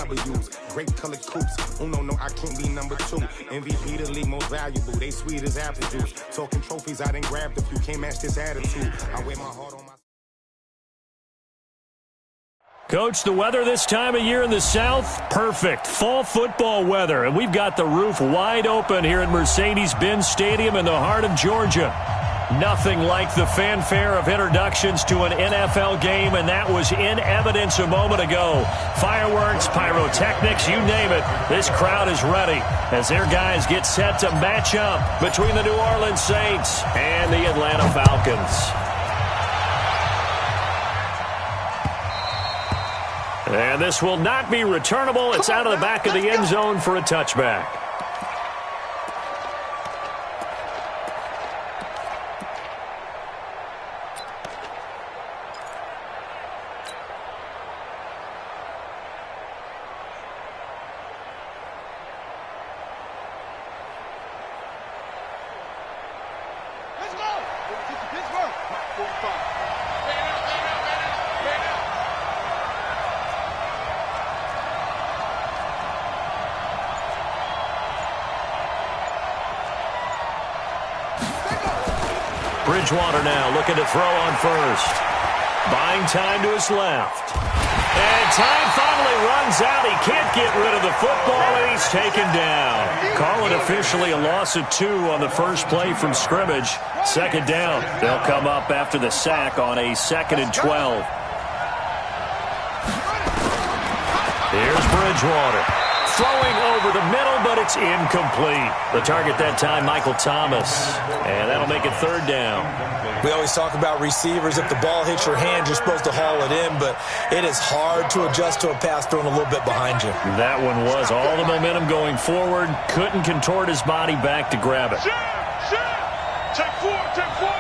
BMWs, great colored coupes. Oh, no, I can't be number 2. MVP the league most valuable. They sweet as apple juice. Talking trophies, I didn't grab the few. Can't match this attitude. I wear my heart on my... Coach, the weather this time of year in the South, perfect. Fall football weather, and we've got the roof wide open here at Mercedes-Benz Stadium in the heart of Georgia. Nothing like the fanfare of introductions to an NFL game, and that was in evidence a moment ago. Fireworks, pyrotechnics, you name it. This crowd is ready as their guys get set to match up between the New Orleans Saints and the Atlanta Falcons. And this will not be returnable. It's out of the back of the end zone for a touchback. Let's go! Pittsburgh! 45. Bridgewater now looking to throw on first. Buying time to his left. And time finally runs out. He can't get rid of the football, and he's taken down. Call it officially a loss of 2 on the first play from scrimmage. Second down. They'll come up after the sack on a 2nd and 12. Here's Bridgewater. Throwing over the middle, but it's incomplete. The target that time, Michael Thomas. And that'll make it 3rd down. We always talk about receivers. If the ball hits your hand, you're supposed to haul it in, but it is hard to adjust to a pass thrown a little bit behind you. That one was all the momentum going forward. Couldn't contort his body back to grab it. Take 4, take 4.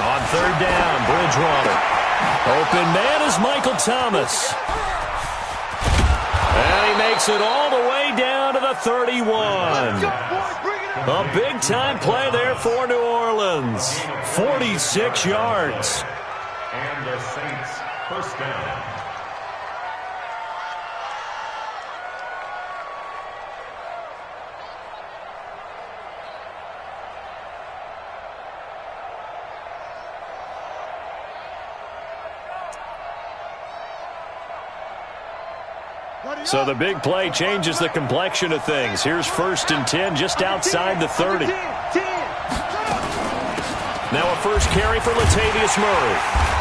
On 3rd down, Bridgewater. Open man is Michael Thomas. And he makes it all the way down to the 31. A big-time play there for New Orleans. 46 yards. And the Saints first down. So the big play changes the complexion of things. Here's 1st and 10 just outside the 30. Now a first carry for Latavius Murray.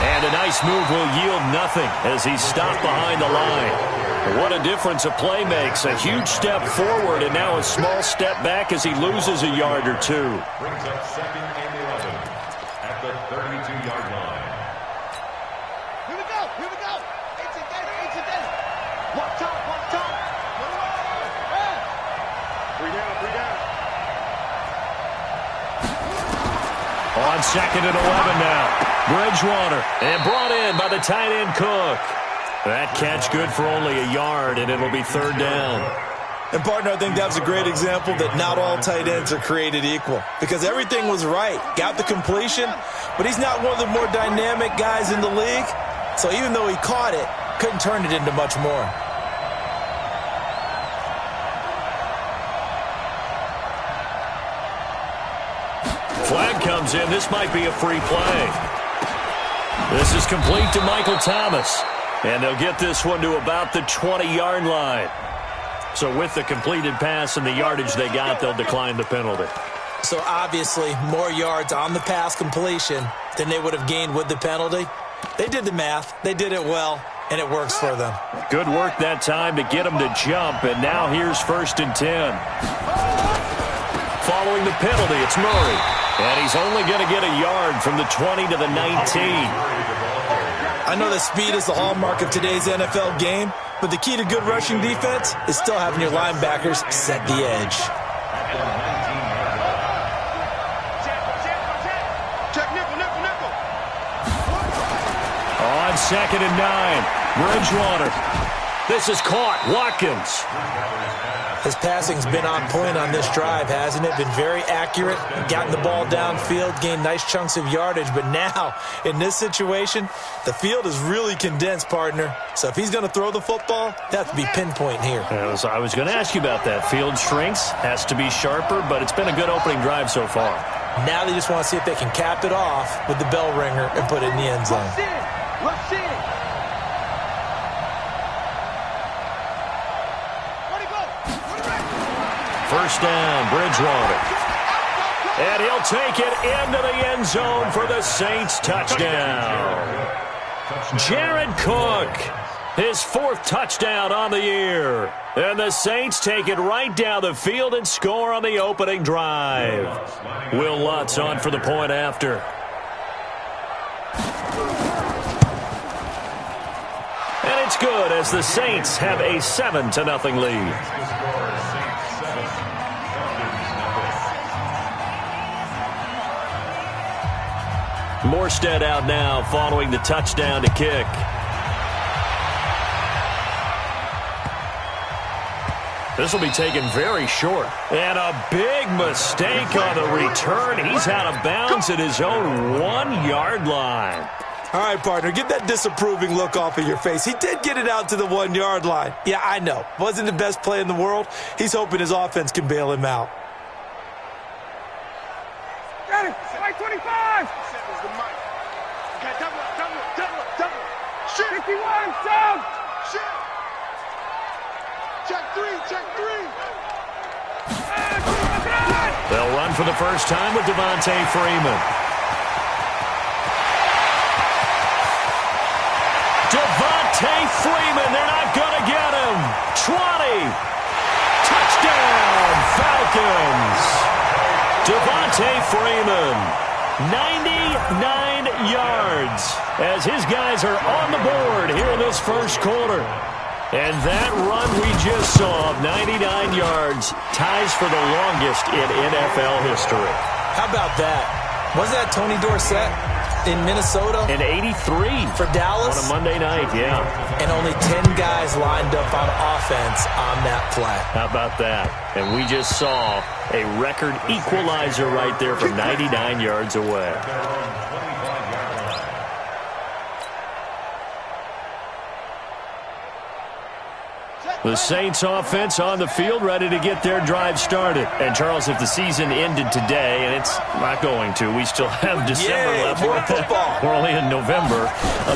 And a nice move will yield nothing as he's stopped behind the line. What a difference a play makes. A huge step forward and now a small step back as he loses a yard or 2. Brings up 2nd and 11 at the 32-yard line. Here we go, here we go. It's a day. Watch out. 3 down. On 2nd and 11 now. Bridgewater. And brought in by the tight end Cook. That catch good for only a yard, and it'll be 3rd down. And, partner, I think that was a great example that not all tight ends are created equal. Because everything was right. Got the completion, but he's not one of the more dynamic guys in the league. So even though he caught it, couldn't turn it into much more. Flag comes in. This might be a free play. This is complete to Michael Thomas. And they'll get this one to about the 20-yard line. So with the completed pass and the yardage they got, they'll decline the penalty. So obviously more yards on the pass completion than they would have gained with the penalty. They did the math. They did it well, and it works for them. Good work that time to get them to jump. And now here's 1st and 10. Following the penalty, it's Murray. And he's only going to get a yard from the 20 to the 19. I know that speed is the hallmark of today's NFL game, but the key to good rushing defense is still having your linebackers set the edge. Check nickel. On 2nd and 9, Bridgewater. This is caught. Watkins. His passing's been on point on this drive, hasn't it? Been very accurate, gotten the ball downfield, gained nice chunks of yardage. But now, in this situation, the field is really condensed, partner. So if he's going to throw the football, that has to be pinpoint here. I was going to ask you about that. Field shrinks, has to be sharper, but it's been a good opening drive so far. Now they just want to see if they can cap it off with the bell ringer and put it in the end zone. Rush in. First down, Bridgewater. And he'll take it into the end zone for the Saints touchdown. Jared Cook, his 4th touchdown on the year. And the Saints take it right down the field and score on the opening drive. Will Lutz on for the point after. And it's good as the Saints have a 7-0 lead. Morstead out now following the touchdown to kick. This will be taken very short. And a big mistake on the return. He's out of bounds at his own 1-yard line. All right, partner, get that disapproving look off of your face. He did get it out to the 1-yard line. Yeah, I know. Wasn't the best play in the world. He's hoping his offense can bail him out. Got it. Right 25. Okay, double up. Shit. 51, down. Shit. Check 3. They'll run for the first time with Devontae Freeman. Devontae Freeman, they're not going to get him. 20. Touchdown, Falcons. Devontae Freeman, 99 yards as his guys are on the board here in this first quarter. And that run we just saw of 99 yards ties for the longest in NFL history. How about that? Was that Tony Dorsett in Minnesota? In 83. For Dallas? On a Monday night, yeah. And only 10 guys lined up on offense on that play. How about that? And we just saw a record equalizer right there from 99 yards away. The Saints offense on the field ready to get their drive started. And, Charles, if the season ended today, and it's not going to, we still have December left. More football. We're only in November.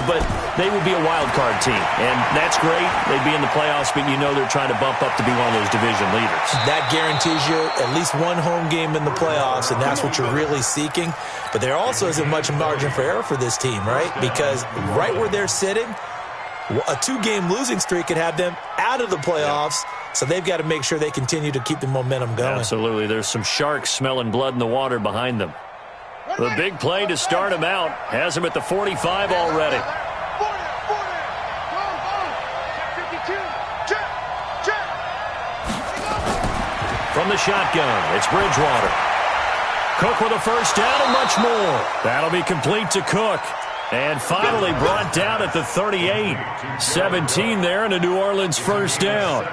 But they would be a wild card team. And that's great. They'd be in the playoffs, but you know they're trying to bump up to be one of those division leaders. That guarantees you at least one home game in the playoffs, and that's what you're really seeking. But there also isn't much margin for error for this team, right? Because right where they're sitting, a 2-game losing streak could have them out of the playoffs, so they've got to make sure they continue to keep the momentum going. Absolutely. There's some sharks smelling blood in the water behind them. The big play to start him out has him at the 45 already. From the shotgun, it's Bridgewater. Cook with a first down and much more. That'll be complete to Cook. And finally brought down at the 38. 17 there and a New Orleans first down.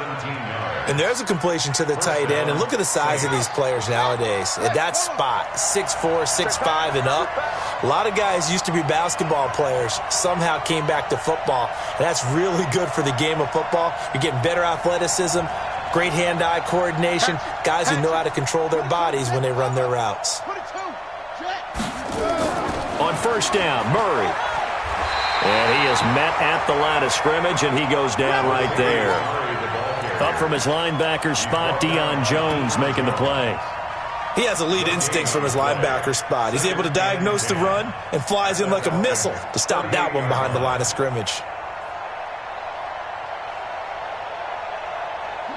And there's a completion to the tight end. And look at the size of these players nowadays. At that spot, 6'4", 6'5", and up. A lot of guys used to be basketball players, somehow came back to football. And that's really good for the game of football. You're getting better athleticism, great hand-eye coordination, guys who know how to control their bodies when they run their routes. On first down, Murray. And he is met at the line of scrimmage, and he goes down right there. Up from his linebacker spot, Deion Jones making the play. He has elite instincts from his linebacker spot. He's able to diagnose the run and flies in like a missile to stop that one behind the line of scrimmage.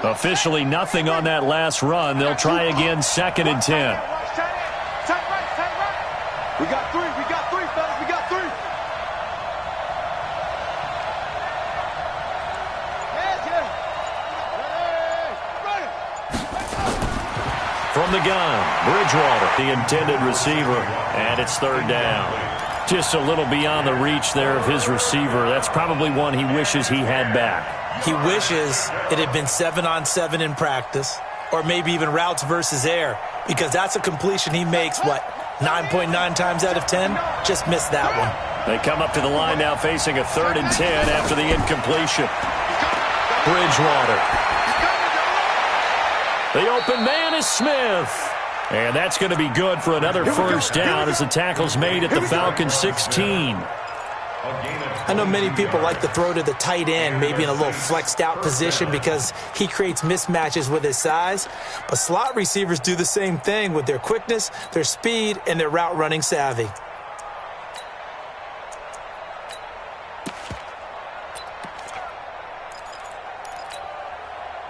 Officially nothing on that last run. They'll try again, 2nd and 10. We got three, fellas, we got three. From the gun, Bridgewater, the intended receiver, and it's 3rd down. Just a little beyond the reach there of his receiver. That's probably one he wishes he had back. He wishes it had been 7-on-7 in practice, or maybe even routes versus air, because that's a completion he makes, 9.9 times out of 10? Just missed that one. They come up to the line now facing a 3rd and 10 after the incompletion. Bridgewater. The open man is Smith. And that's going to be good for another first down as the tackle's made at the Falcons 16. I know many people like to throw to the tight end, maybe in a little flexed out position because he creates mismatches with his size. But slot receivers do the same thing with their quickness, their speed, and their route running savvy.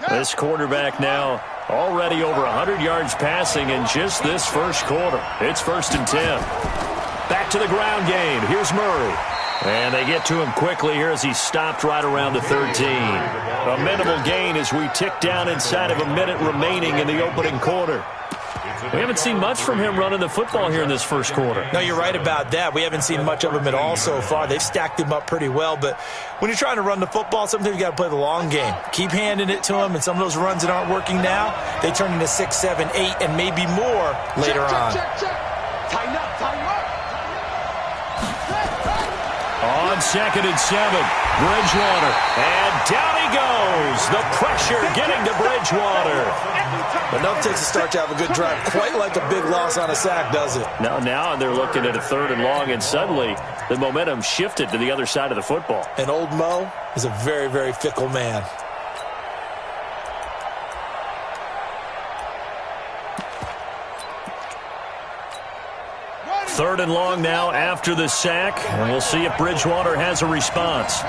This quarterback now already over 100 yards passing in just this first quarter. It's 1st and 10. Back to the ground game. Here's Murray. And they get to him quickly here as he's stopped right around the 13. A minimal gain as we tick down inside of a minute remaining in the opening quarter. We haven't seen much from him running the football here in this first quarter. No, you're right about that. We haven't seen much of him at all so far. They've stacked him up pretty well, but when you're trying to run the football, sometimes you got to play the long game. Keep handing it to him, and some of those runs that aren't working now, they turn into 6, 7, 8, and maybe more later on. Tighten up, tighten up. On 2nd and 7, Bridgewater, and down he goes. The pressure getting to Bridgewater. Enough takes a start to have a good drive. Quite like a big loss on a sack, does it? Now they're looking at a 3rd and long, and suddenly the momentum shifted to the other side of the football. And old Mo is a very, very fickle man. Third and long now after the sack, and we'll see if Bridgewater has a response.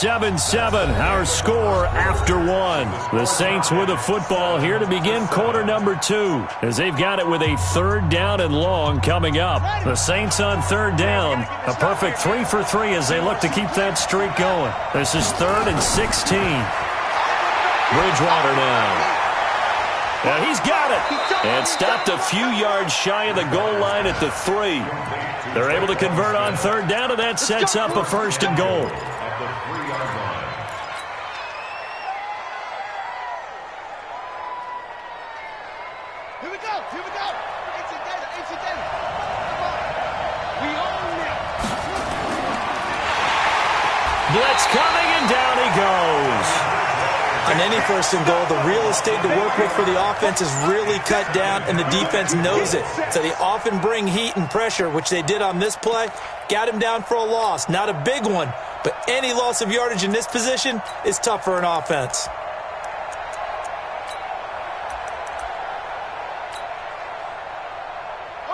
(7-7), our score after 1. The Saints with the football here to begin quarter number 2, as they've got it with a 3rd down and long coming up. The Saints on 3rd down, a perfect 3 for 3 as they look to keep that streak going. This is 3rd and 16. Bridgewater now. Now he's got it, and stopped a few yards shy of the goal line at the 3. They're able to convert on 3rd down, and that sets up a 1st and goal. Here we go, here we go. It's a data, it's a data. We own it. Blitz coming, and down he goes. On any 1st and goal, the real estate to work with for the offense is really cut down, and the defense knows it. So they often bring heat and pressure, which they did on this play. Got him down for a loss. Not a big one, but any loss of yardage in this position is tough for an offense.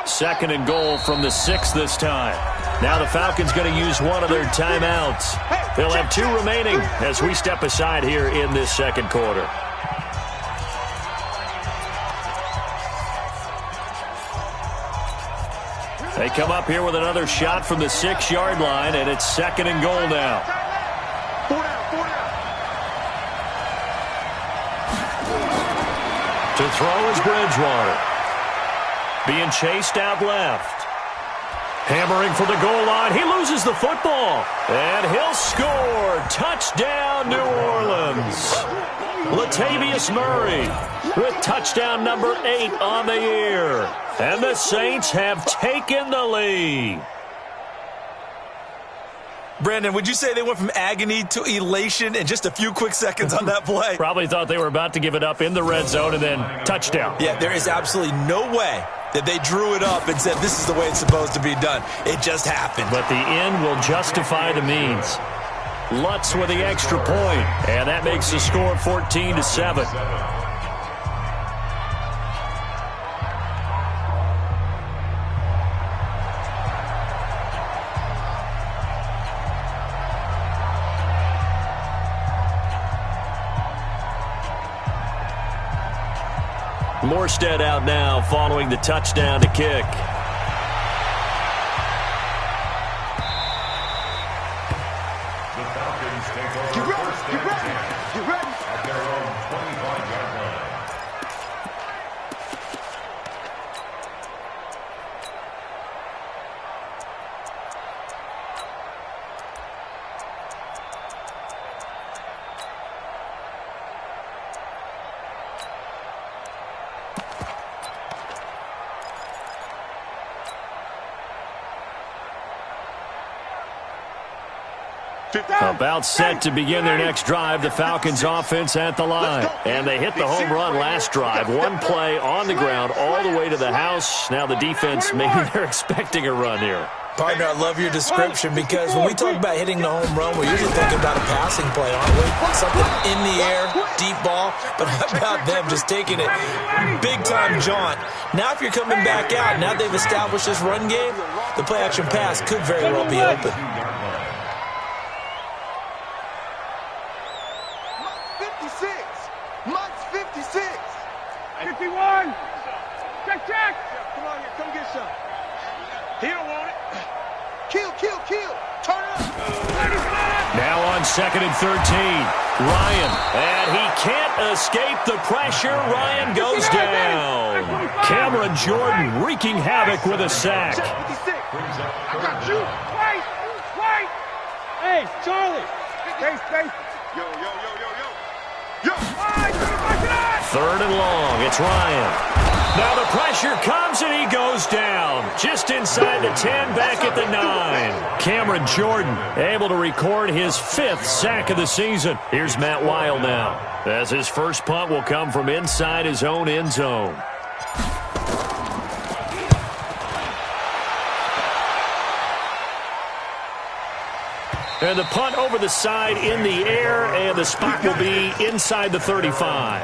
Second and goal from the 6 this time. Now the Falcons going to use one of their timeouts. They'll have 2 remaining as we step aside here in this second quarter. They come up here with another shot from the 6-yard line, and it's 2nd and goal now. To throw is Bridgewater. Being chased out left. Hammering for the goal line. He loses the football. And he'll score. Touchdown, New Orleans. Latavius Murray with touchdown number 8 on the year. And the Saints have taken the lead. Brandon, would you say they went from agony to elation in just a few quick seconds on that play? Probably thought they were about to give it up in the red zone and then touchdown. Yeah, there is absolutely no way that they drew it up and said this is the way it's supposed to be done. It just happened. But the end will justify the means. Lutz with the extra point, and that makes the score 14-7. Morstead out now following the touchdown to kick. The Falcons take over first and 10 at their own 25-yard line. About set to begin their next drive, the Falcons offense at the line. And they hit the home run last drive. One play on the ground all the way to the house. Now the defense, maybe they're expecting a run here. Partner, I love your description because when we talk about hitting the home run, we're usually thinking about a passing play, aren't we? Something in the air, deep ball. But how about them just taking it big-time jaunt? Now if you're coming back out, now they've established this run game, the play-action pass could very well be open. 51. Check. Come on here. Come get some. He don't want it. Kill. Turn it up. Now on 2nd and 13. Ryan. And he can't escape the pressure. Ryan goes down. Cameron Jordan wreaking havoc with a sack. I got you. Wait. Hey, Charlie. Space. Yo. 3rd and long. It's Ryan. Now the pressure comes and he goes down. Just inside the 10, back at the 9. Cameron Jordan able to record his 5th sack of the season. Here's Matt Weil now, as his first punt will come from inside his own end zone. And the punt over the side in the air, and the spot will be inside the 35.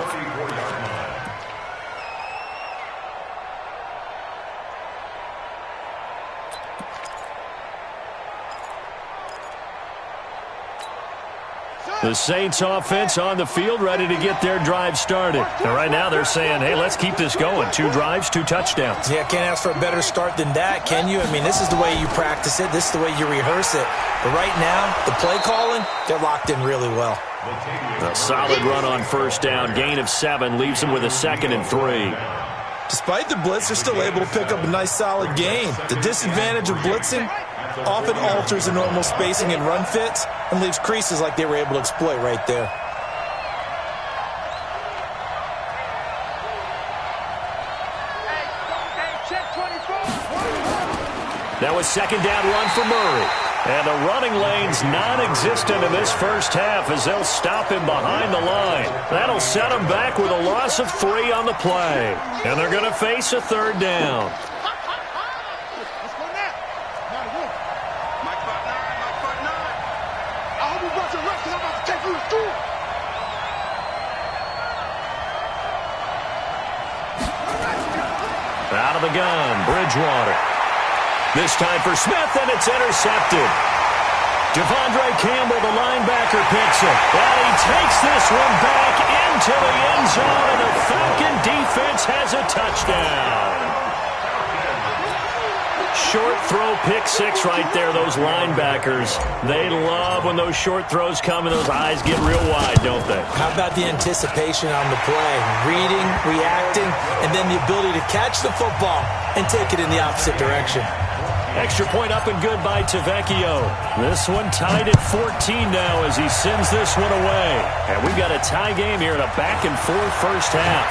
The Saints offense on the field, ready to get their drive started. And right now they're saying, hey, let's keep this going. 2 drives, 2 touchdowns. Yeah, can't ask for a better start than that, can you? I mean, this is the way you practice it. This is the way you rehearse it. But right now, the play calling, they're locked in really well. A solid run on 1st down. Gain of 7 leaves them with a 2nd and 3. Despite the blitz, they're still able to pick up a nice solid gain. The disadvantage of blitzing often alters the normal spacing and run fits and leaves creases like they were able to exploit right there. That was 2nd down run for Murray. And the running lane's non-existent in this first half as they'll stop him behind the line. That'll set him back with a loss of 3 on the play. And they're going to face a 3rd down. Out of the gun, Bridgewater. This time for Smith, and it's intercepted. Devondre Campbell, the linebacker, picks it. And he takes this one back into the end zone, and the Falcon defense has a touchdown. Short throw, pick 6 right there, those linebackers. They love when those short throws come and those eyes get real wide, don't they? How about the anticipation on the play? Reading, reacting, and then the ability to catch the football and take it in the opposite direction. Extra point up and good by Tavecchio. This one tied at 14 now as he sends this one away. And we've got a tie game here in a back-and-forth first half.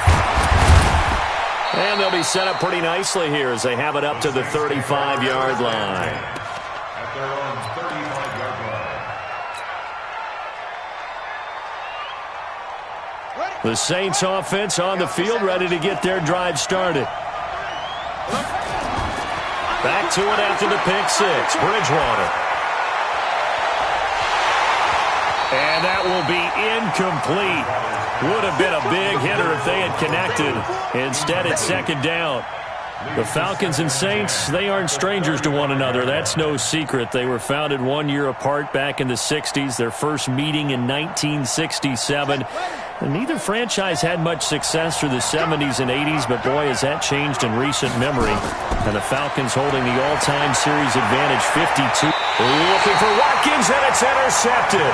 And they'll be set up pretty nicely here as they have it up to the 35-yard line. At their own 35-yard line. The Saints offense on the field, ready to get their drive started. Back to it after the pick 6. Bridgewater. And that will be incomplete. Would have been a big hitter if they had connected. Instead, it's 2nd down. The Falcons and Saints, they aren't strangers to one another. That's no secret. They were founded 1 year apart back in the 60s. Their first meeting in 1967. And neither franchise had much success through the 70s and 80s, but boy, has that changed in recent memory. And the Falcons holding the all-time series advantage 52. Looking for Watkins, and it's intercepted.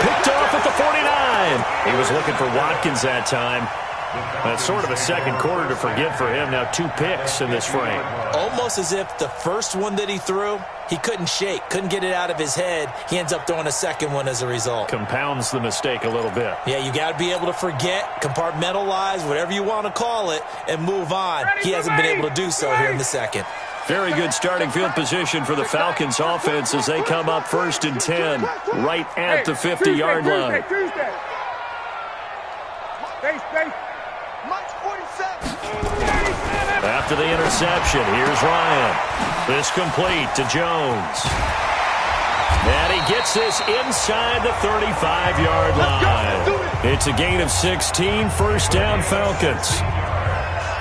Picked off at the 49. He was looking for Watkins that time. That's sort of a second quarter to forget for him. Now 2 picks in this frame. Almost as if the first one that he threw, he couldn't shake, couldn't get it out of his head. He ends up throwing a second one as a result. Compounds the mistake a little bit. Yeah, you got to be able to forget, compartmentalize, whatever you want to call it, and move on. He hasn't been able to do so here in the second. Very good starting field position for the Falcons offense as they come up 1st and 10 right at the 50-yard line. After the interception, here's Ryan. This complete to Jones. And he gets this inside the 35-yard line. It's a gain of 16, first down Falcons.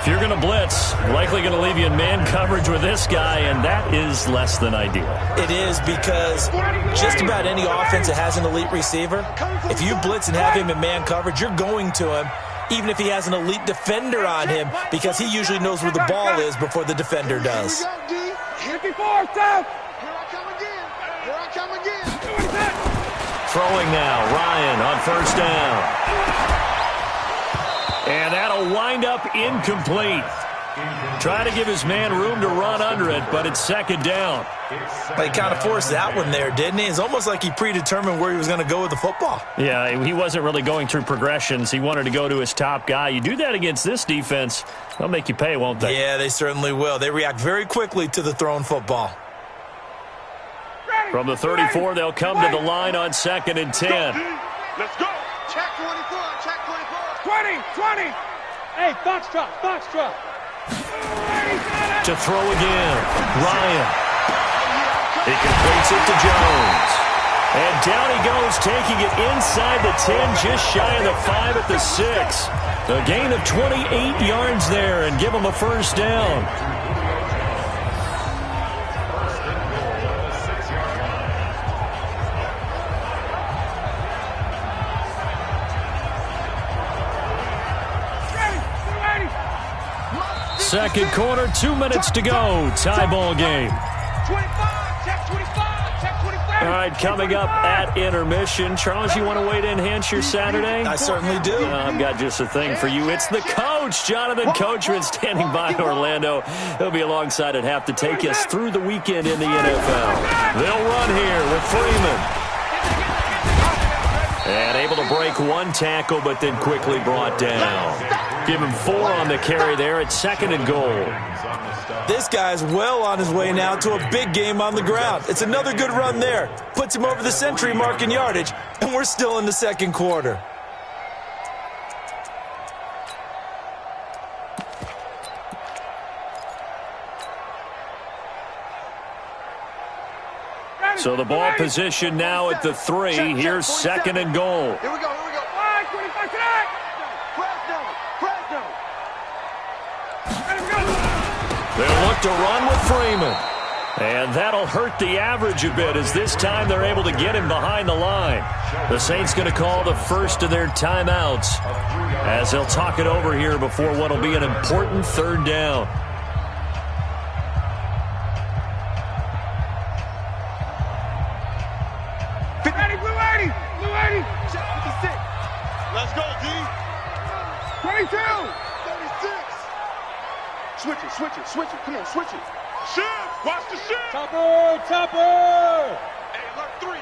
If you're going to blitz, likely going to leave you in man coverage with this guy, and that is less than ideal. It is, because just about any offense that has an elite receiver, if you blitz and have him in man coverage, you're going to him, even if he has an elite defender on him, because he usually knows where the ball is before the defender does. Throwing now, Ryan on first down. And that'll wind up incomplete. Try to give his man room to run under it, but it's second down. He kind of forced that one there, didn't he? It's almost like he predetermined where he was going to go with the football. Yeah, he wasn't really going through progressions. He wanted to go to his top guy. You do that against this defense, they'll make you pay, won't they? Yeah, they certainly will. They react very quickly to the thrown football. From the 34, they'll come to the line on 2nd and 10. Let's go. Check 24. Check 24. 20. Hey, Foxtrot. To throw again, Ryan. He completes it to Jones. And down he goes, taking it inside the 10, just shy of the 5 at the 6. A gain of 28 yards there and give him a first down. Second quarter, 2 minutes to go. Tie ball game. 25. Check 25. All right, coming up at intermission. Charles, you want to wait to enhance your Saturday? I certainly do. I've got just a thing for you. It's the coach, Jonathan Coachman, standing by in Orlando. He'll be alongside at half to take us through the weekend in the NFL. They'll run here with Freeman. And able to break one tackle, but then quickly brought down. Give him 4 on the carry there at 2nd and goal. This guy's well on his way now to a big game on the ground. It's another good run there. Puts him over the century mark in yardage, and we're still in the second quarter. So the ball position now at the 3. Here's 2nd and goal. Here we go. 25 tonight. They'll look to run with Freeman. And that'll hurt the average a bit as this time they're able to get him behind the line. The Saints going to call the first of their timeouts as they'll talk it over here before what will be an important 3rd down. Blue 80. Check 56. Let's go, D. 22. 36. Switch it. Come on, switch it. Shift. Watch the shift. Topper. Hey, alert 3.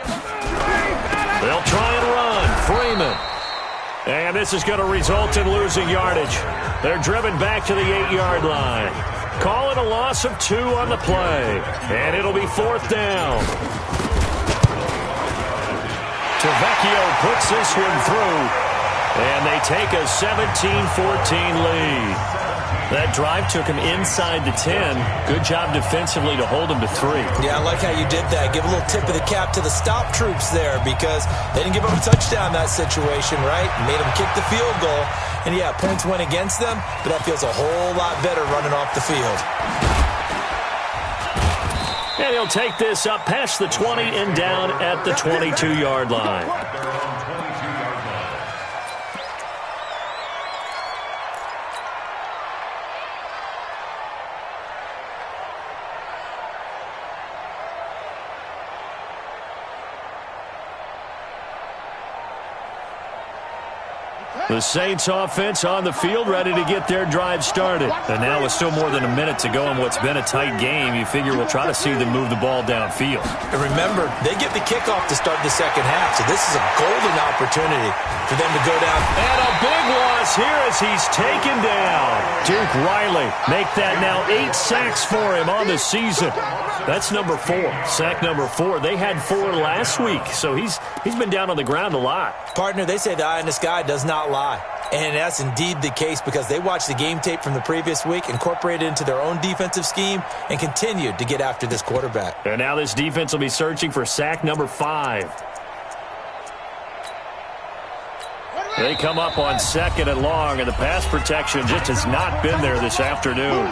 They'll try and run. Freeman. And this is going to result in losing yardage. They're driven back to the 8-yard line. Call it a loss of 2 on the play. And it'll be 4th down. Tavecchio puts this one through, and they take a 17-14 lead. That drive took him inside the 10. Good job defensively to hold him to 3. Yeah, I like how you did that. Give a little tip of the cap to the stop troops there because they didn't give up a touchdown in that situation, right? Made them kick the field goal. And, yeah, points went against them, but that feels a whole lot better running off the field. And he'll take this up past the 20 and down at the 22-yard line. The Saints offense on the field, ready to get their drive started. And now with still more than a minute to go in what's been a tight game, you figure we'll try to see them move the ball downfield. And remember, they get the kickoff to start the second half, so this is a golden opportunity for them to go down. And a big loss here as he's taken down. Duke Riley make that now 8 sacks for him on the season. That's number 4. Sack number 4. They had 4 last week, so he's been down on the ground a lot. Partner, they say the eye in the sky does not lie. And that's indeed the case because they watched the game tape from the previous week, incorporated it into their own defensive scheme, and continued to get after this quarterback. And now this defense will be searching for sack number 5. They come up on 2nd and long, and the pass protection just has not been there this afternoon.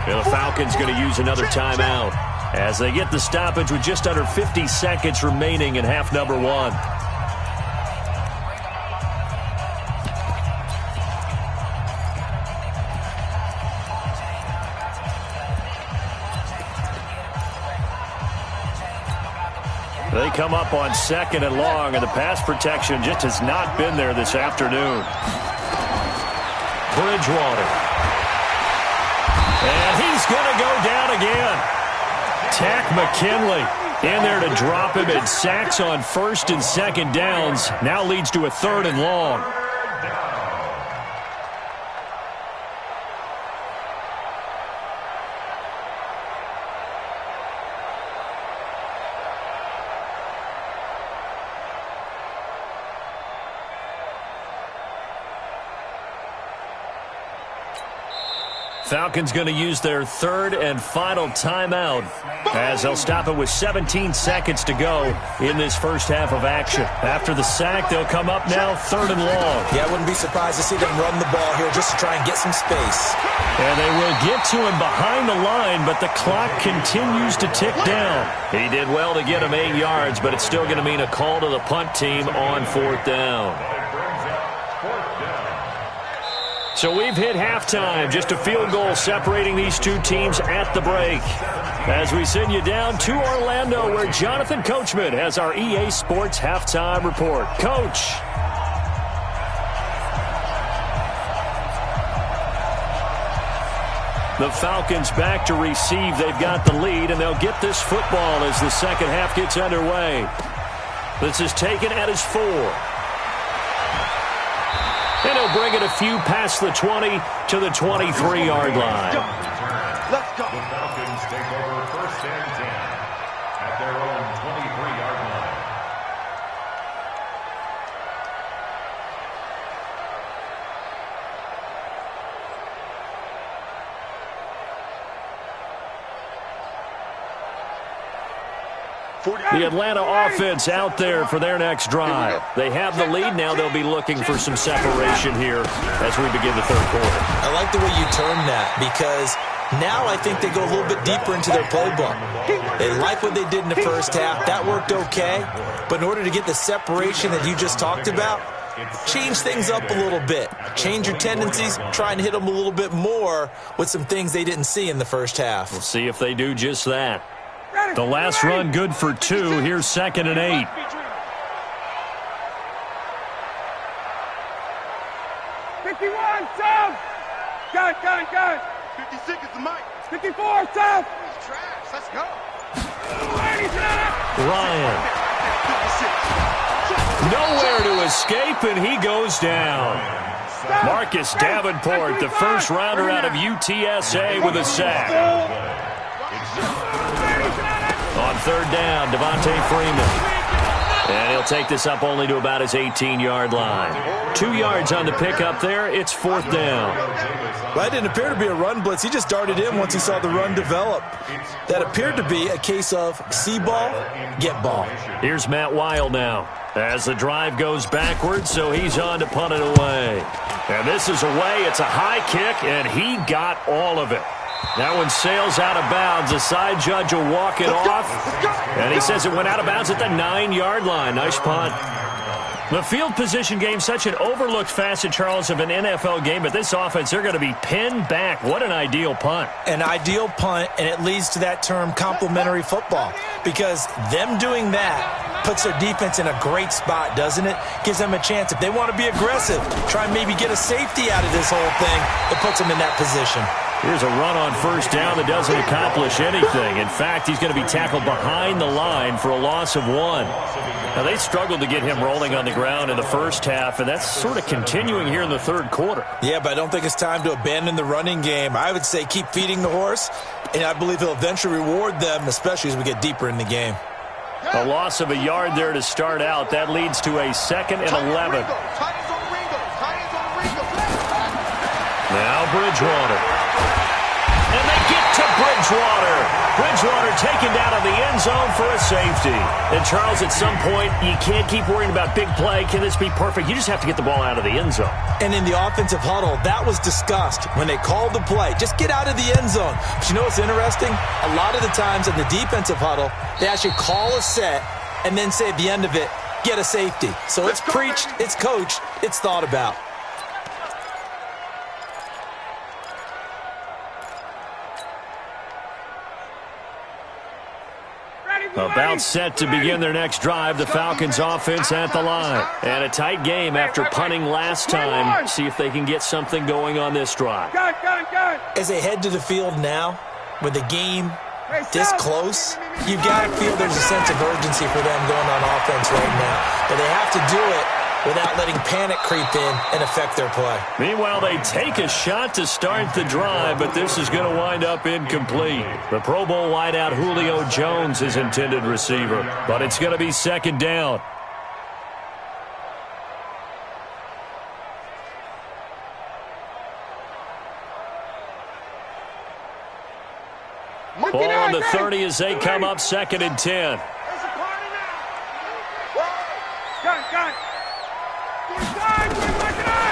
And the Falcons going to use another timeout as they get the stoppage with just under 50 seconds remaining in half number 1. They come up on 2nd and long, and the pass protection just has not been there this afternoon. Bridgewater. And he's going to go down again. Tack McKinley in there to drop him, and sacks on 1st and 2nd downs. Now leads to a 3rd and long. Falcons going to use their 3rd and final timeout as they'll stop it with 17 seconds to go in this first half of action. After the sack, they'll come up now 3rd and long. Yeah, I wouldn't be surprised to see them run the ball here just to try and get some space. And they will get to him behind the line, but the clock continues to tick down. He did well to get him 8 yards, but it's still going to mean a call to the punt team on 4th down. So we've hit halftime, just a field goal separating these two teams at the break. As we send you down to Orlando, where Jonathan Coachman has our EA Sports halftime report. Coach. The Falcons back to receive. They've got the lead, and they'll get this football as the second half gets underway. This is taken at his 4. And he'll bring it a few past the 20 to the 23-yard line. Let's go. The Falcons take over 1st and 10 at their own 23-yard line. The Atlanta offense out there for their next drive. They have the lead. Now they'll be looking for some separation here as we begin the 3rd quarter. I like the way you termed that because now I think they go a little bit deeper into their playbook. They like what they did in the first half. That worked okay. But in order to get the separation that you just talked about, change things up a little bit. Change your tendencies. Try and hit them a little bit more with some things they didn't see in the first half. We'll see if they do just that. The last run good for 2. Here's 2nd and 8. Gun. 56 is the mic. 54 south. Trash. Let's go. Ryan. Nowhere to escape, and he goes down. Marcus Davenport, the first rounder out of UTSA, with a sack. On 3rd down, Devontae Freeman. And he'll take this up only to about his 18-yard line. 2 yards on the pickup there. It's 4th down. Well, that didn't appear to be a run blitz. He just darted in once he saw the run develop. That appeared to be a case of see ball, get ball. Here's Matt Weil now as the drive goes backwards, so he's on to punt it away. And this is away. It's a high kick, and he got all of it. That one sails out of bounds. The side judge will walk it off. And he says it went out of bounds at the 9-yard line. Nice punt. The field position game, such an overlooked facet, Charles, of an NFL game. But this offense, they're going to be pinned back. What an ideal punt. An ideal punt, and it leads to that term complementary football. Because them doing that puts their defense in a great spot, doesn't it? Gives them a chance. If they want to be aggressive, try and maybe get a safety out of this whole thing, it puts them in that position. Here's a run on first down that doesn't accomplish anything. In fact, he's going to be tackled behind the line for a loss of 1. Now, they struggled to get him rolling on the ground in the first half, and that's sort of continuing here in the third quarter. Yeah, but I don't think it's time to abandon the running game. I would say keep feeding the horse, and I believe he'll eventually reward them, especially as we get deeper in the game. A loss of a yard there to start out. That leads to a 2nd and 11. Now Bridgewater. And they get to Bridgewater. Bridgewater taken down in the end zone for a safety. And, Charles, at some point, you can't keep worrying about big play. Can this be perfect? You just have to get the ball out of the end zone. And in the offensive huddle, that was discussed when they called the play. Just get out of the end zone. But you know what's interesting? A lot of the times in the defensive huddle, they actually call a set and then say at the end of it, get a safety. So it's preached, it's coached, it's thought about. About set to begin their next drive, the Falcons offense at the line. And a tight game after punting last time. See if they can get something going on this drive. As they head to the field now, with the game this close, you've got to feel there's a sense of urgency for them going on offense right now. But they have to do it without letting panic creep in and affect their play. Meanwhile, they take a shot to start the drive, but this is going to wind up incomplete. The Pro Bowl wideout Julio Jones is intended receiver, but it's going to be 2nd down. Ball on the 30 as they come up 2nd and 10.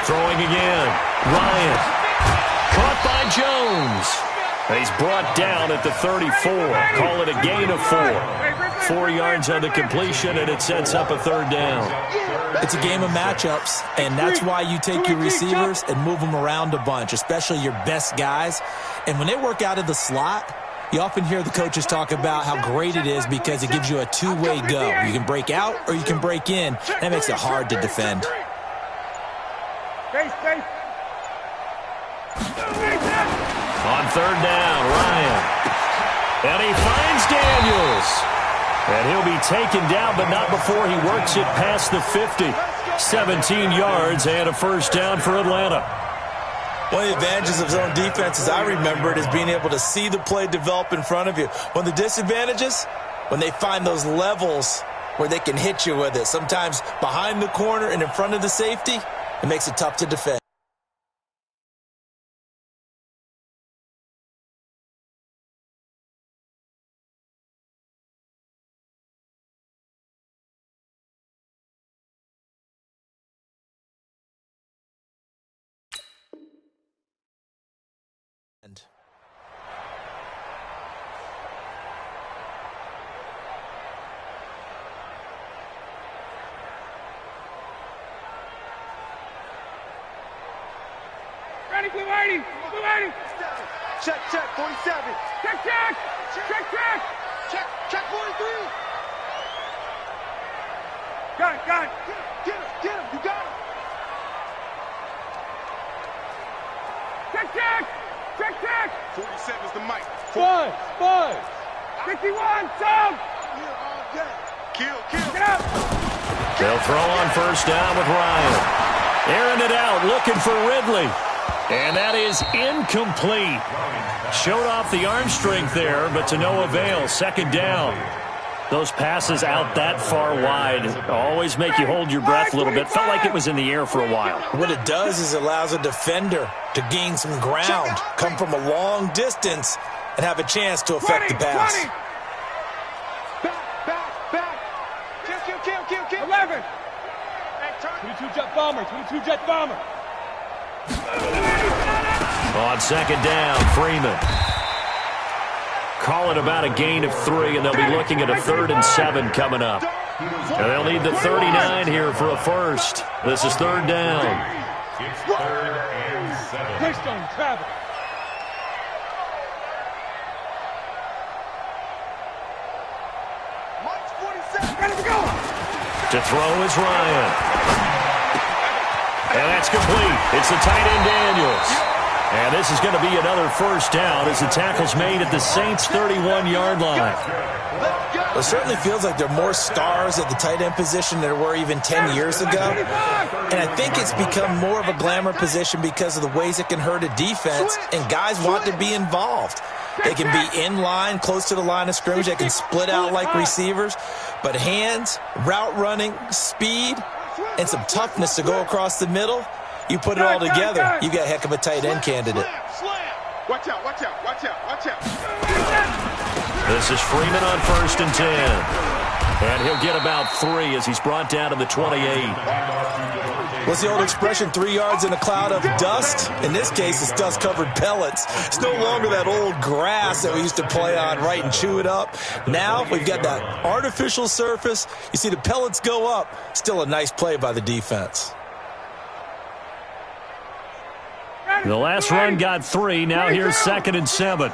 Throwing again. Ryan. Caught by Jones. And he's brought down at the 34. Call it a gain of 4. 4 yards on the completion, and it sets up a 3rd down. It's a game of matchups, and that's why you take your receivers and move them around a bunch, especially your best guys. And when they work out of the slot, you often hear the coaches talk about how great it is because it gives you a two-way go. You can break out or you can break in. That makes it hard to defend. On 3rd down, Ryan. And he finds Daniels. And he'll be taken down, but not before he works it past the 50. 17 yards and a 1st down for Atlanta. One of the advantages of zone defense, as I remember it, is being able to see the play develop in front of you. One of the disadvantages, when they find those levels where they can hit you with it. Sometimes behind the corner and in front of the safety, it makes it tough to defend. Check, 47. Check, 43. Got it. Get him, you got him. Check. 47's the mic. Five. 51, Tom. Kill. Get out. They'll throw on 1st down with Ryan. Airing it out, looking for Ridley. And that is incomplete. Showed off the arm strength there, but to no avail. 2nd down. Those passes out that far wide always make you hold your breath a little bit. Felt like it was in the air for a while. What it does is it allows a defender to gain some ground, come from a long distance, and have a chance to affect the pass. Back. Kill. 11. 22 jet bomber. On 2nd down, Freeman. Call it about a gain of 3, and they'll be looking at a 3rd and 7 coming up. And they'll need the 39 here for a 1st. This is 3rd down. It's 3rd and 7. Touchdown, travel. March 47. Ready to go. To throw is Ryan. And that's complete. It's the tight end Daniels. And this is going to be another first down as the tackle's made at the Saints' 31-yard line. It certainly feels like there are more stars at the tight end position than there were even 10 years ago. And I think it's become more of a glamour position because of the ways it can hurt a defense, and guys want to be involved. They can be in line, close to the line of scrimmage. They can split out like receivers. But hands, route running, speed, and some toughness to go across the middle, you put it all together, you got a heck of a tight end candidate. Watch out, watch out, watch out, watch out. This is Freeman on 1st and 10. And he'll get about 3 as he's brought down to the 28. What's the old expression, 3 yards in a cloud of dust? In this case, it's dust-covered pellets. It's no longer that old grass that we used to play on, right, and chew it up. Now we've got that artificial surface. You see the pellets go up. Still a nice play by the defense. The last run got 3. Now here's 2nd and 7.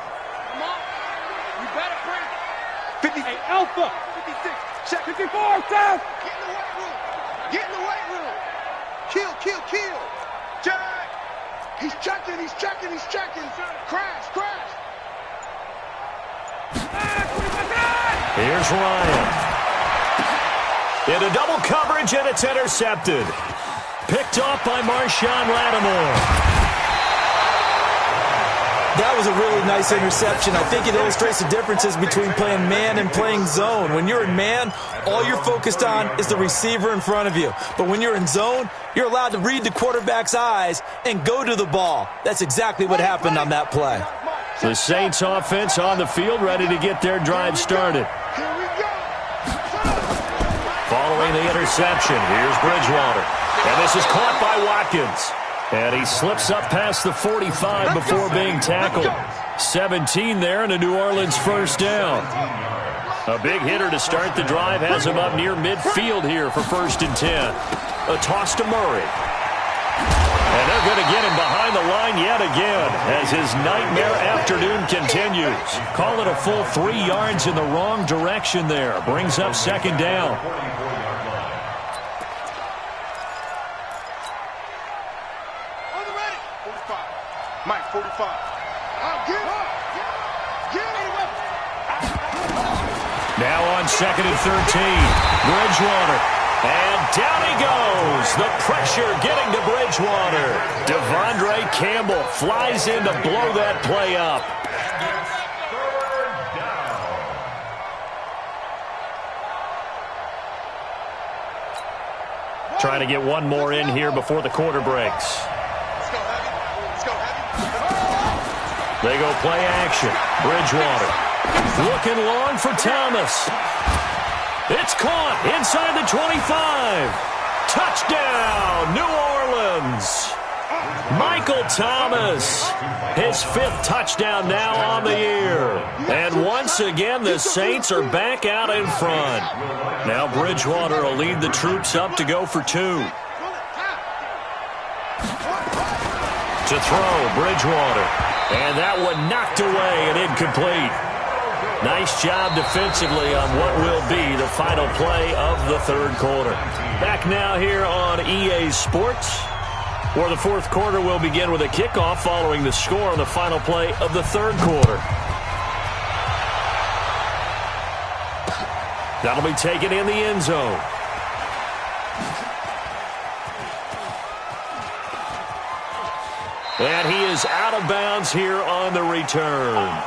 58 Alpha. 56. 54 South. Get in the weight room. Get in the weight room. Kill, kill, kill. Jack. He's checking, he's checking, he's checking. Crash, crash. Here's Ryan. Into double coverage, and it's intercepted. Picked off by Marshawn Lattimore. That was a really nice interception. I think it illustrates the differences between playing man and playing zone. When you're in man, all you're focused on is the receiver in front of you. But when you're in zone, you're allowed to read the quarterback's eyes and go to the ball. That's exactly what happened on that play. The Saints offense on the field, ready to get their drive started. Following the interception, here's Bridgewater. And this is caught by Watkins. And he slips up past the 45 before being tackled. 17 there and a New Orleans first down. A big hitter to start the drive has him up near midfield here for 1st and 10. A toss to Murray. And they're going to get him behind the line yet again as his nightmare afternoon continues. Call it a full 3 yards in the wrong direction there. Brings up 2nd down. Mike, 45. Get up. Get up. Now on 2nd and 13. Bridgewater. And down he goes. The pressure getting to Bridgewater. Devondre Campbell flies in to blow that play up. Trying to get one more in here before the quarter breaks. They go play action. Bridgewater looking long for Thomas. It's caught inside the 25. Touchdown, New Orleans. Michael Thomas, his 5th touchdown now on the year. And once again, the Saints are back out in front. Now Bridgewater will lead the troops up to go for 2. To throw, Bridgewater. And that one knocked away and incomplete. Nice job defensively on what will be the final play of the 3rd quarter. Back now here on EA Sports, where the 4th quarter will begin with a kickoff following the score on the final play of the 3rd quarter. That'll be taken in the end zone. And he is out of bounds here on the return.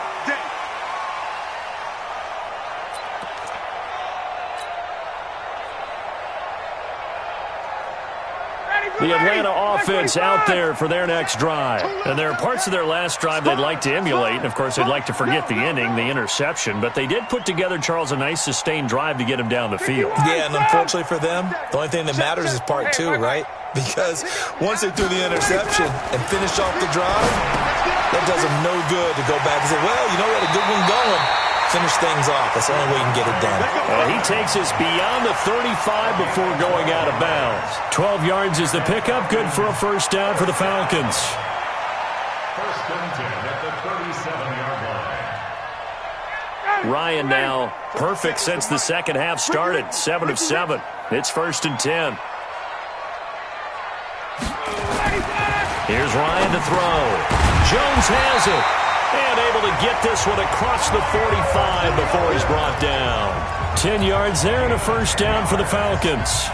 The Atlanta offense out there for their next drive. And there are parts of their last drive they'd like to emulate. And, of course, they'd like to forget the ending, the interception. But they did put together, Charles, a nice sustained drive to get him down the field. Yeah, and unfortunately for them, the only thing that matters is part 2, right? Because once they threw the interception and finished off the drive, that does them no good to go back and say, well, you know what, a good one going. Finish things off. That's the only way you can get it done. He takes us beyond the 35 before going out of bounds. 12 yards is the pickup. Good for a first down for the Falcons. 1st and 10 at the 37-yard line. Ryan now perfect since the second half started. 7 of 7. It's 1st and 10. Here's Ryan to throw. Jones has it. And able to get this one across the 45 before he's brought down. 10 yards there and a 1st down for the Falcons.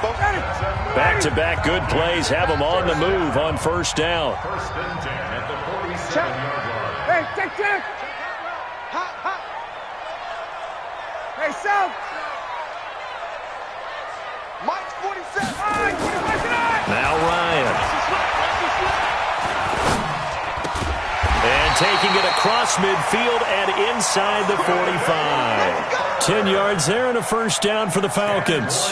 Back-to-back good plays have them on the move on 1st down. 1st and 10 at the 47-yard line. Hey, check. Hey, South. Mike's 47. Now Ryan. And taking it across midfield and inside the 45. 10 yards there and a 1st down for the Falcons.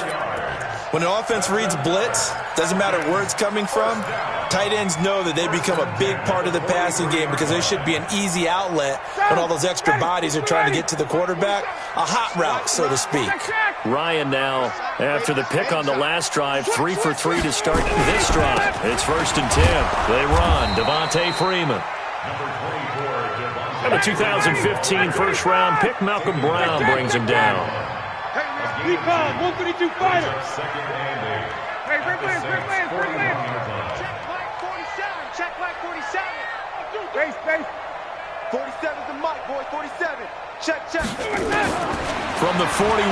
When an offense reads blitz, doesn't matter where it's coming from, tight ends know that they become a big part of the passing game because there should be an easy outlet when all those extra bodies are trying to get to the quarterback. A hot route, so to speak. Ryan now, after the pick on the last drive, 3 for 3 to start this drive. It's 1st and 10. They run. Devontae Freeman. And the 2015 first-round pick, Malcolm Brown, brings him down. Recon, 132 fighter. Hey, Rick Lance. Check Mike 47. Check Mike 47. Base. 47's the Mike, boy. 47. Check. From the 41,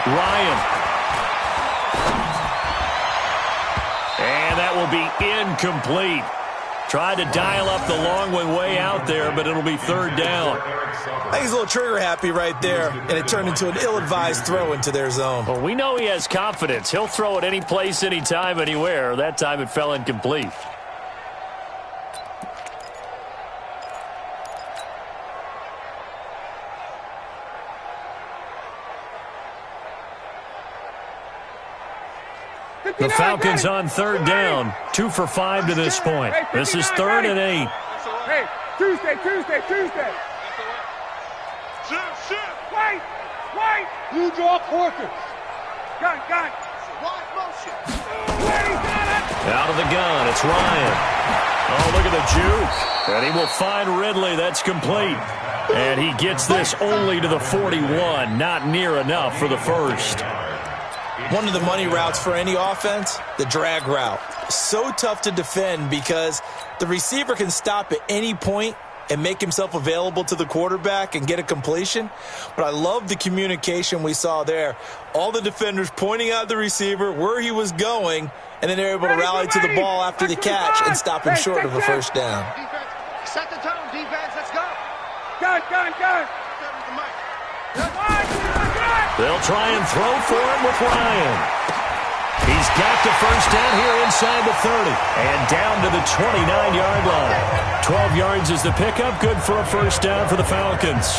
Ryan. And that will be incomplete. Tried to dial up the long one way out there, but it'll be 3rd down. I think he's a little trigger happy right there, and it turned into an ill-advised throw into their zone. Well, we know he has confidence. He'll throw it any place, anytime, anywhere. That time it fell incomplete. The Falcons on 3rd down. 2 for 5 to this point. This is 3rd and 8. Hey, Tuesday. Wait. Blue draw quarters. Gun. Wide motion. Out of the gun, it's Ryan. Oh, look at the juke. And he will find Ridley. That's complete. And he gets this only to the 41. Not near enough for the 1st. One of the money routes for any offense, the drag route. So tough to defend because the receiver can stop at any point and make himself available to the quarterback and get a completion. But I love the communication we saw there. All the defenders pointing out the receiver, where he was going, and then they're able to rally to the ball after the catch and stop him short of a 1st down. Defense, set the tone, defense. Let's go. Gun. They'll try and throw for it with Ryan. He's got the 1st down here inside the 30 and down to the 29-yard line. 12 yards is the pickup, good for a 1st down for the Falcons.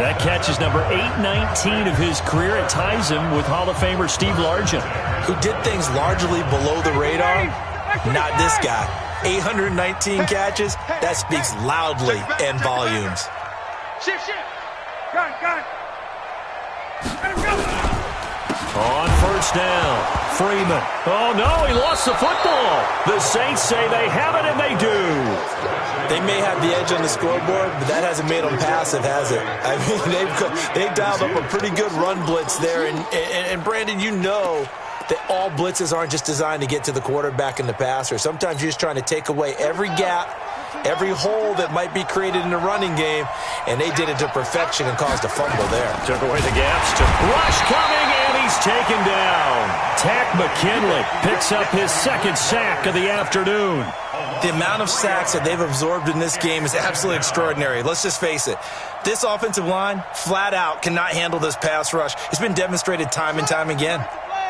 That catch is number 819 of his career. It ties him with Hall of Famer Steve Largent, who did things largely below the radar. Not this guy. 819 catches, that speaks loudly in volumes. Shift. Gun. On 1st down, Freeman. Oh, no, he lost the football. The Saints say they have it, and they do. They may have the edge on the scoreboard, but that hasn't made them passive, has it? I mean, they've dialed up a pretty good run blitz there. And Brandon, you know that all blitzes aren't just designed to get to the quarterback and the passer. Sometimes you're just trying to take away every gap, every hole that might be created in the running game, and they did it to perfection and caused a fumble there. Took away the gaps. Rush coming, and he's taken down. Tack McKinley picks up his 2nd sack of the afternoon. The amount of sacks that they've absorbed in this game is absolutely extraordinary. Let's just face it. This offensive line, flat out, cannot handle this pass rush. It's been demonstrated time and time again.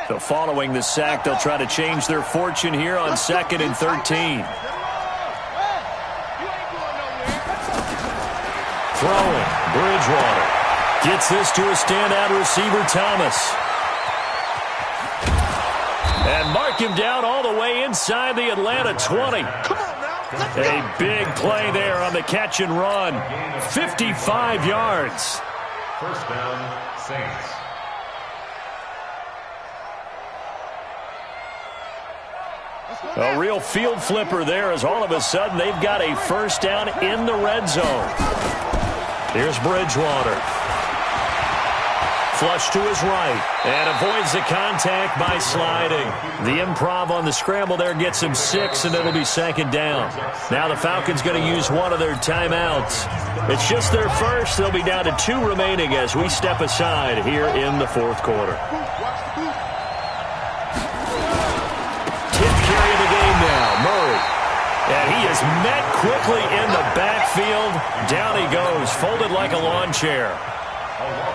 So following the sack, they'll try to change their fortune here on 2nd and 13. Throwing, Bridgewater. Gets this to a standout receiver, Thomas. And mark him down all the way inside the Atlanta 20. A big play there on the catch and run. 55 yards. 1st down, Saints. A real field flipper there as all of a sudden they've got a 1st down in the red zone. Here's Bridgewater. flush to his right and avoids the contact by sliding. The improv on the scramble there gets him 6, and it'll be second down. Now the Falcons going to use one of their timeouts. It's just their first. They'll be down to 2 remaining as we step aside here in the fourth quarter. And he is met quickly in the backfield. Down he goes, folded like a lawn chair.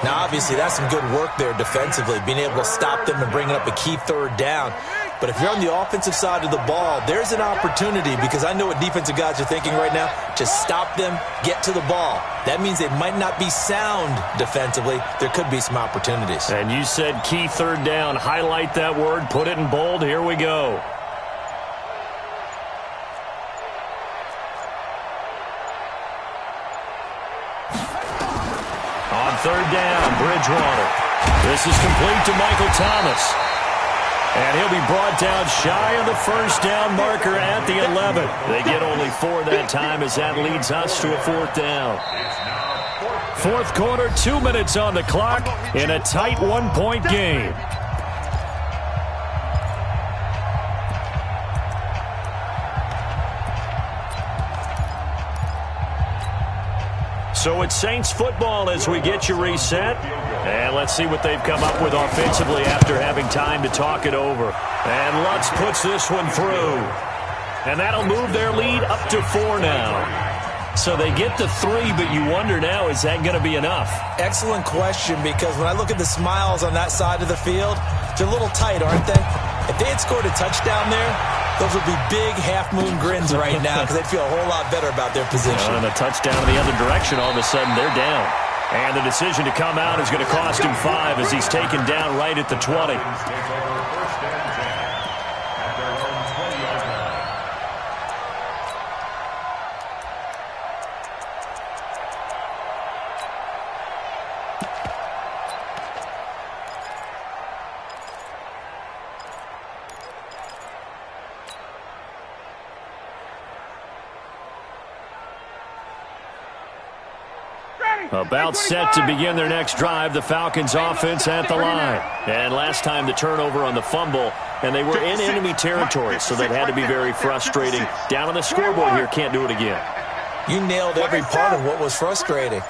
Now, obviously, that's some good work there defensively, being able to stop them and bringing up a key third down. But if you're on the offensive side of the ball, there's an opportunity, because I know what defensive guys are thinking right now. Just stop them, get to the ball. That means they might not be sound defensively. There could be some opportunities. And you said key third down. Highlight that word, put it in bold. Here we go. Third down, Bridgewater. This is complete to Michael Thomas. And he'll be brought down shy of the first down marker at the 11. They get only 4 that time as that leads us to a 4th down. Fourth quarter, 2 minutes on the clock in a tight 1-point game. So it's Saints football as we get you reset. And let's see what they've come up with offensively after having time to talk it over. And Lutz puts this one through. And that'll move their lead up to 4 now. So they get to 3, but you wonder now, is that going to be enough? Excellent question, because when I look at the smiles on that side of the field, they're a little tight, aren't they? If they had scored a touchdown there, those would be big half-moon grins right now, because they'd feel a whole lot better about their position. And a touchdown in the other direction, all of a sudden they're down. And the decision to come out is going to cost him 5 as he's taken down right at the 20. About set to begin their next drive, the Falcons offense at the line. And last time the turnover on the fumble, and they were in enemy territory, so that had to be very frustrating. Down on the scoreboard here, can't do it again. You nailed every part of what was frustrating.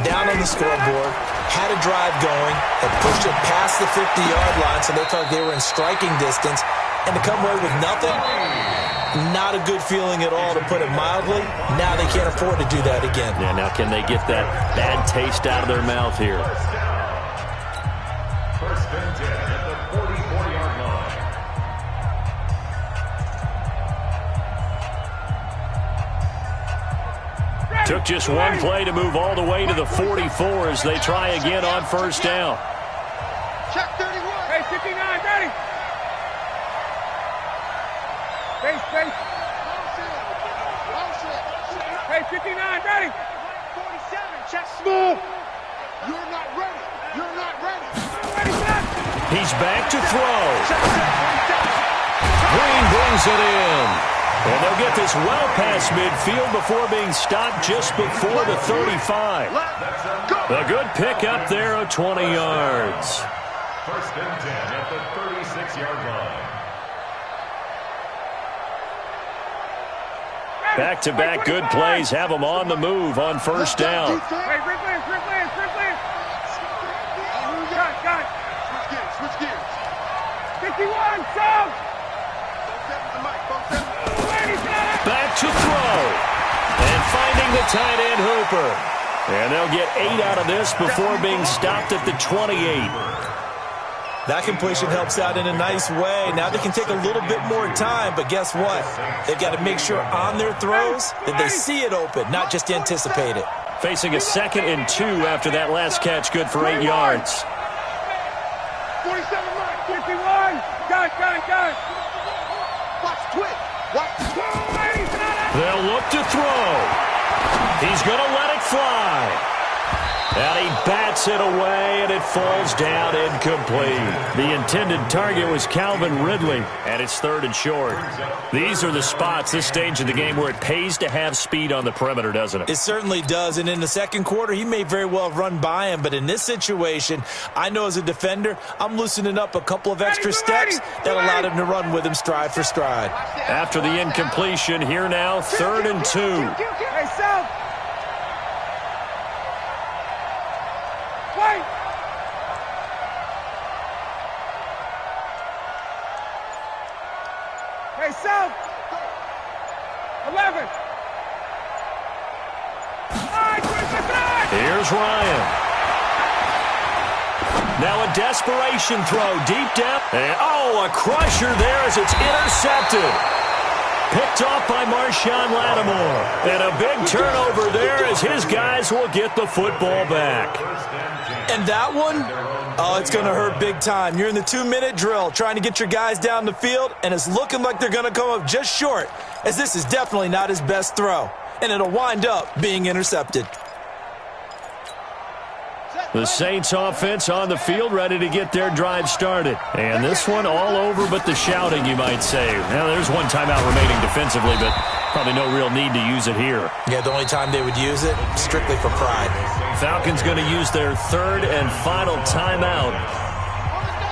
Down on the scoreboard, had a drive going, had pushed it past the 50-yard line, so they thought they were in striking distance, and to come away with nothing, not a good feeling at all, to put it mildly. Now they can't afford to do that again. Yeah, now can they get that bad taste out of their mouth here? First and 10 at the 44-yard line. Took just one play to move all the way to the 44 as they try again on first down. Check 31. Hey, 59, ready. Face. Hey, 59, ready. 47, check. Smooth. You're not ready. You're not ready. Ready, set. He's back to throw. Green brings it in. And they'll get this well past midfield before being stopped just before the 35. A good pickup there of 20 yards. First and 10 at the 36-yard line. Back-to-back good plays have them on the move on first down. Hey, Rick Lance. Got. Switch gears. 51, south. Back to throw. And finding the tight end Hooper. And they'll get 8 out of this before being stopped at the 28. That completion helps out in a nice way. Now they can take a little bit more time, but guess what? They've got to make sure on their throws that they see it open, not just anticipate it. Facing a 2nd and 2 after that last catch, good for 8 yards. 47, 51. Got. Watch twitch. They'll look to throw. He's going to let it fly. And he bats it away, and it falls down incomplete. The intended target was Calvin Ridley, and it's 3rd and short. These are the spots, this stage of the game, where it pays to have speed on the perimeter, doesn't it? It certainly does, and in the second quarter, he may very well run by him, but in this situation, I know as a defender, I'm loosening up a couple of extra steps that allowed him to run with him stride for stride. After the incompletion, here now, 3rd and 2. Hey, South. Wait. Hey, South. 11. Here's Ryan. Now a desperation throw deep down. And, a crusher there as it's intercepted. Picked off by Marshawn Lattimore. And a big turnover there as his guys will get the football back. And that one, it's going to hurt big time. You're in the 2-minute drill trying to get your guys down the field, and it's looking like they're going to come up just short, as this is definitely not his best throw. And it'll wind up being intercepted. The Saints offense on the field, ready to get their drive started. And this one all over but the shouting, you might say. Now, there's one timeout remaining defensively, but probably no real need to use it here. Yeah, the only time they would use it, strictly for pride. Falcons going to use their 3rd and final timeout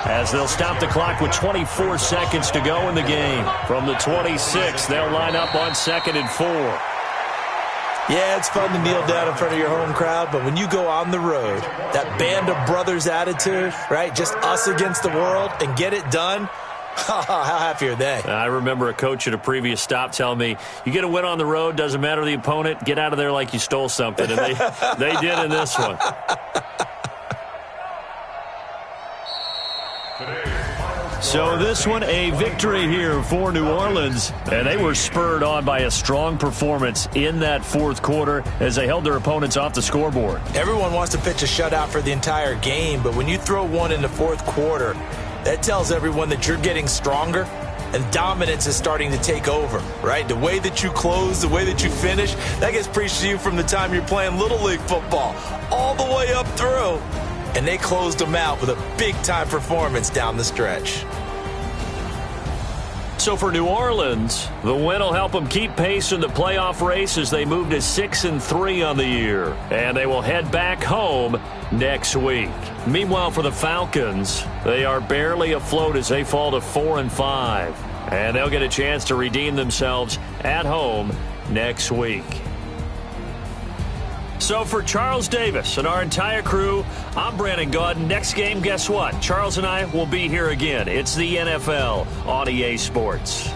as they'll stop the clock with 24 seconds to go in the game. From the 26, they'll line up on 2nd and 4. Yeah, it's fun to kneel down in front of your home crowd, but when you go on the road, that band of brothers attitude, right, just us against the world, and get it done, how happy are they? I remember a coach at a previous stop telling me, you get a win on the road, doesn't matter the opponent, get out of there like you stole something, and they did in this one. So this one, a victory here for New Orleans. And they were spurred on by a strong performance in that 4th quarter as they held their opponents off the scoreboard. Everyone wants to pitch a shutout for the entire game, but when you throw one in the 4th quarter, that tells everyone that you're getting stronger and dominance is starting to take over, right? The way that you close, the way that you finish, that gets preached to you from the time you're playing Little League football all the way up through. And they closed them out with a big-time performance down the stretch. So for New Orleans, the win will help them keep pace in the playoff race as they move to 6-3 on the year. And they will head back home next week. Meanwhile, for the Falcons, they are barely afloat as they fall to 4-5. And they'll get a chance to redeem themselves at home next week. So for Charles Davis and our entire crew, I'm Brandon Gaudin. Next game, guess what? Charles and I will be here again. It's the NFL on EA Sports.